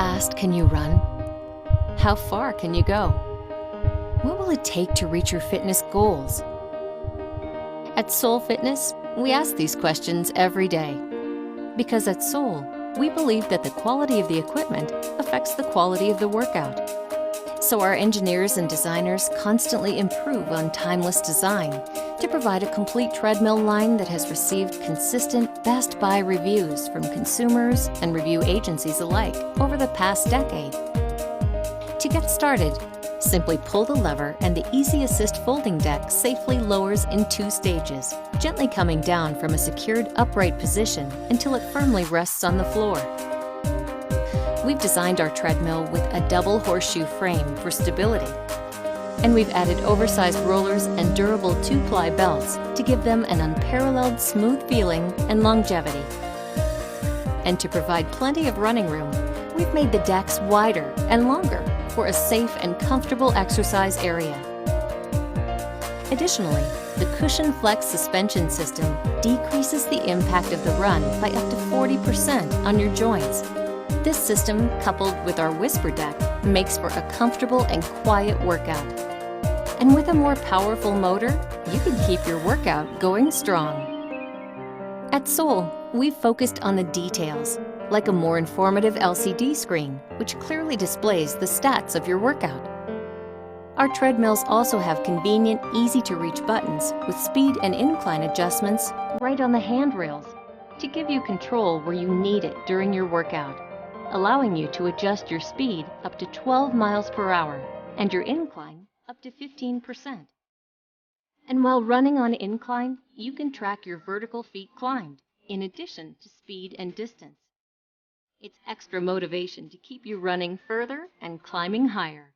fast can you run? How far can you go? What will it take to reach your fitness goals? At Soul Fitness, we ask these questions every day. Because at Soul, we believe that the quality of the equipment affects the quality of the workout. So our engineers and designers constantly improve on timeless design to provide a complete treadmill line that has received consistent Best Buy reviews from consumers and review agencies alike over the past decade. To get started, simply pull the lever and the Easy Assist folding deck safely lowers in 2 stages, gently coming down from a secured upright position until it firmly rests on the floor. We've designed our treadmill with a double horseshoe frame for stability, and we've added oversized rollers and durable 2-ply belts to give them an unparalleled smooth feeling and longevity. And to provide plenty of running room, we've made the decks wider and longer for a safe and comfortable exercise area. Additionally, the Cushion Flex suspension system decreases the impact of the run by up to 40% on your joints. This system, coupled with our Whisper deck, makes for a comfortable and quiet workout. And with a more powerful motor, you can keep your workout going strong. At Soul, we've focused on the details, like a more informative LCD screen, which clearly displays the stats of your workout. Our treadmills also have convenient, easy-to-reach buttons with speed and incline adjustments right on the handrails to give you control where you need it during your workout, allowing you to adjust your speed up to 12 miles per hour and your incline up to 15%. And while running on incline, you can track your vertical feet climbed, in addition to speed and distance. It's extra motivation to keep you running further and climbing higher.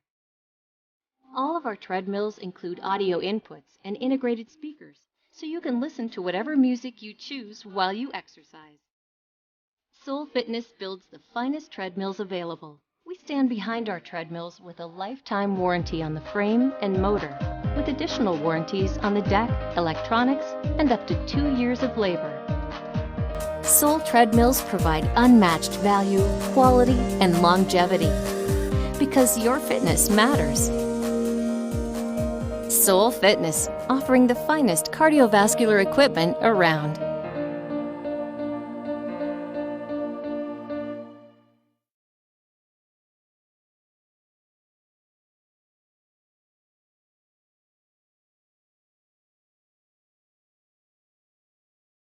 All of our treadmills include audio inputs and integrated speakers, so you can listen to whatever music you choose while you exercise. Soul Fitness builds the finest treadmills available. We stand behind our treadmills with a lifetime warranty on the frame and motor, with additional warranties on the deck, electronics, and up to 2 years of labor. Soul treadmills provide unmatched value, quality, and longevity. Because your fitness matters. Soul Fitness, offering the finest cardiovascular equipment around.